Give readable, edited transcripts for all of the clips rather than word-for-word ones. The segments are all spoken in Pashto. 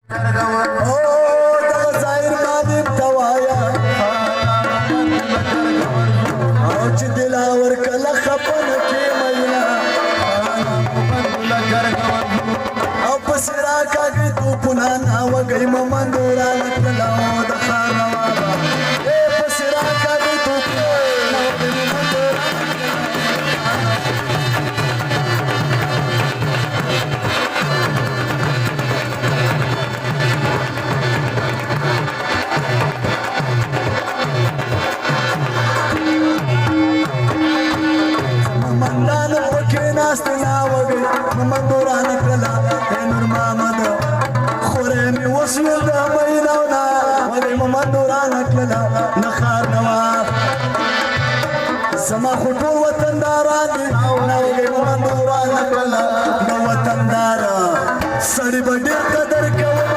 دا ظاهر باندې توایا او چې دلاور کله خپن کې مینا او پسرا کاږي تو پنا نا وګي ممندورا لکلا د خاروا اے پسرا کاږي تو پنا وګي ممندورا ناستنا وګي ممندوران کلا نور محمد خوره می وسول د میناونا وګي ممندوران کلا نخار نوا سما خطو وطنداران وګي ممندوران کلا نو وطندار سړي بډیر قدر کوما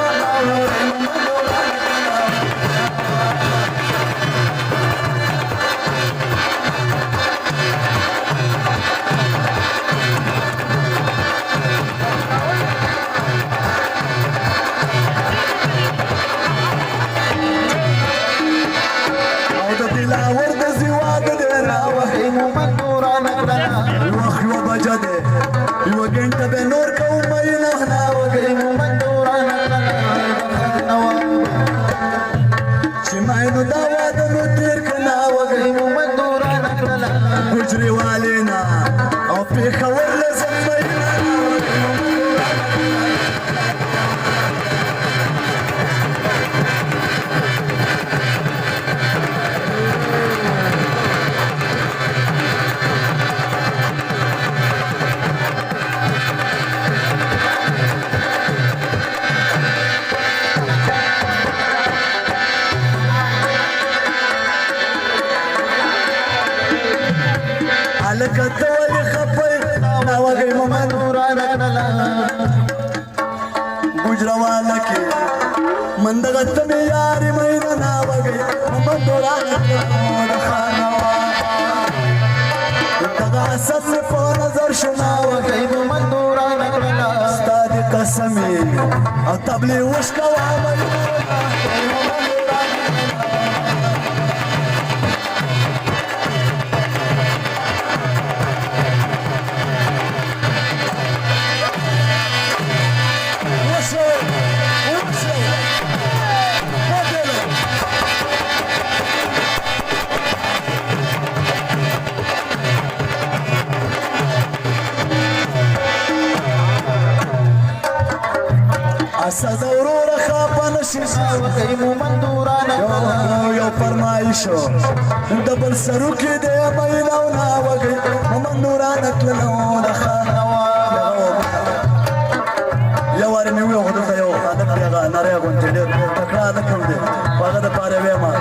وګنټه به نور کوم مینه نه وګي ممندوران چې ماینو دا واده نو تیر کنا وګي ممندوران ګجري والینا او په خور لزم مینه لکته ولې خپې نا وګي ممندوران ګجرواله کې مندغت مې یاري مې نا وګي ممندوران د خانوا دغه اساس په نظر شنا وګي ممندوران استاد قسمي او تبلیغ وشکوا اسد ورور خپن شیشه وکي ممندوران یو فرمایشو دبل سرو کې د میناو نا وکي ممندوران کلو د خانوا یو ور مې وو خدای یو عادت پیغا ناره غونډې ډېر تکړه ده کوم دي هغه د پاره وېما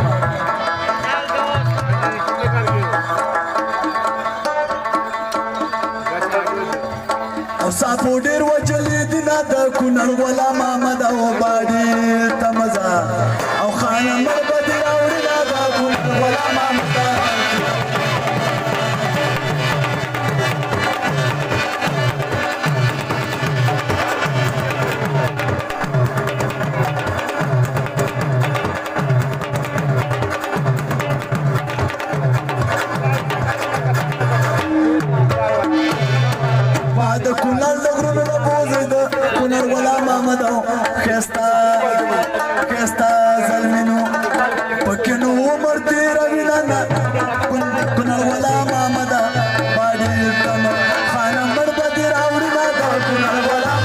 او صاحب ډېر وجلې دي نه د کونړ ولا محمد او باډي تمزا او خانه مربدي اوري دا د کونړ ولا محمد د کونړ د غرونو د بوزي د کونړ ولا محمد او خستا زلمینو پکې نو عمر تیر وینا کونړ ولا محمد باډي تم خانه مربدي راوړي دا کونړ ولا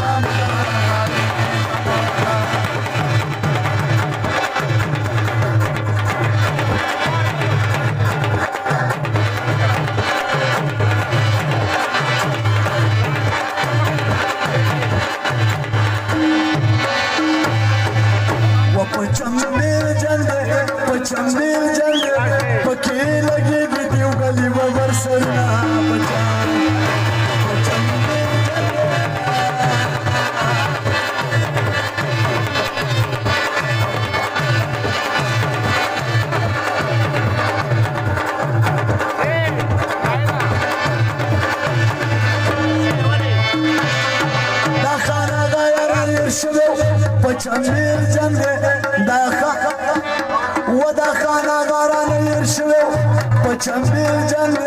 چمبیل جنگ دا و دا خانه غاران ایر شوی په چمبیل جنگ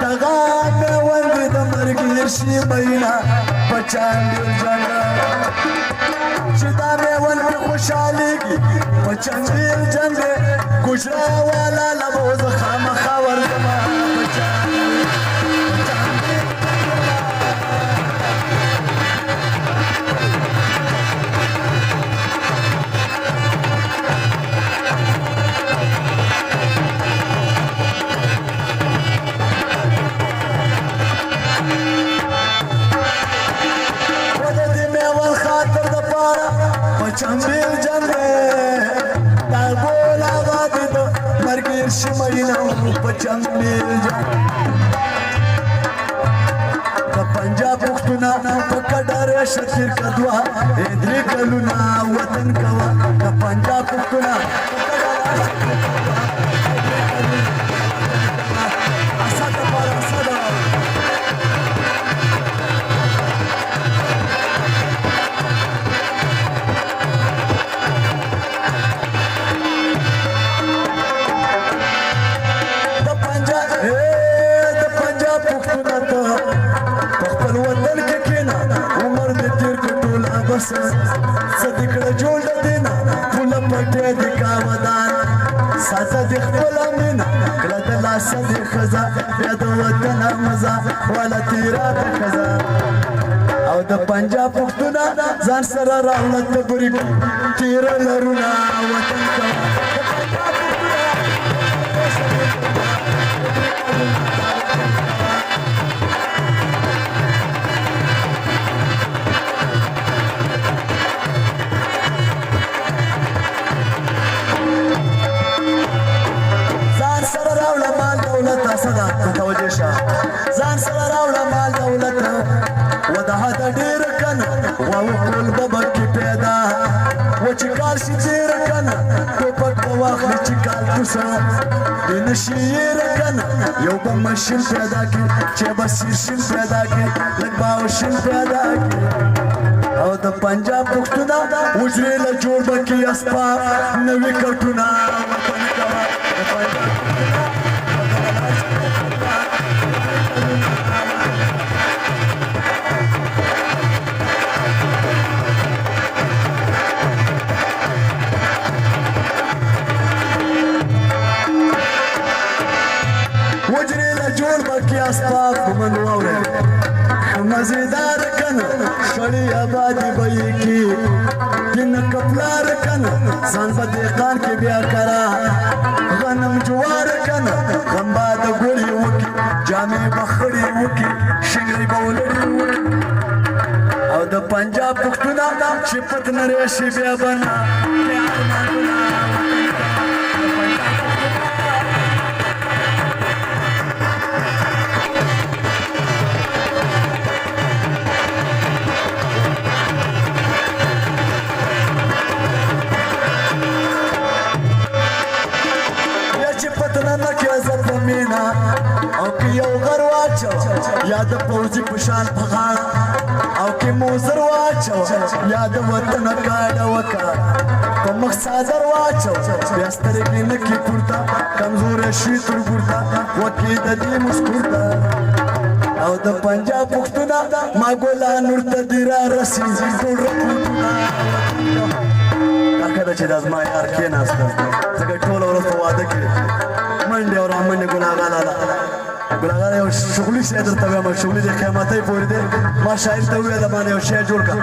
دغه میوند د مرګ شي مینا په چمبیل جنگ چې دا میوند په خوشحالېږي په چمبیل جنگ ګوجرا والا لبوز خامخا ورځمه په چمبیل چمبیل جنگ دا ګول هغه د مرګ شي مینا په چمبیل جنگ د پنجاب پښتونه په کډر شکر کدوا درې کلونه وطن کوا د پنجاب پښتونه صدقړه جوړ دینا فل پټه د کاودان ساته د خپل مینا کله د لاس د خزا بیا د وطن مزه ولا تیرا د خزا او د پنجاب پښتونه ځان سره راوړل ته بری تیر لرونه وطن کا ځان سره راوړه مال دولت و د هده ډېر کنه وکول ببر کې پیدا و چې کال شي تېر کنه ټوپک به واخلي چې کال کوسه د نشي یېره کنه یو به مشین پیدا کړي چې به سیرشین پیدا کړي لږ به اوشین پیدا کړي او د پنجاب پښتونه حجرې له جوړ به کړي اسباب نوي کټونه وطن کوه د پنجاب اسباب من واوري مزیدار کنه شړی آبادی بې کی کین کپلار کنه ځان په دقان کې بیا کرا غنم جوار کنه غمبا د ګوري وکي جامې بخړی وکي شنګری بولړی وکي او د پنجاب پښتونه چې پت نری شي بیا بنا او که یو غر واچو یا د پوځي په شان په غاړه او که موزر واچو یا د وطن کاډه وکړه په مخ څادر واچو بیا سترګې نه کړي پورته کمزوری شي تر ګورته وکې د دې مسکورته او د پنجاب پښتونه ما ګلان ورته دي را رسي ټول رپوټونه دا چې دا زما یار کېناسته ځکه ټوله ورځ په واده کې منډې او رامنډې ګناهګانه ګناهګانه یو شغلي شی درته وایم شغلي د قیامتۍ پورې دی ما شاعر ته وویل باندې یو شی جوړ کړه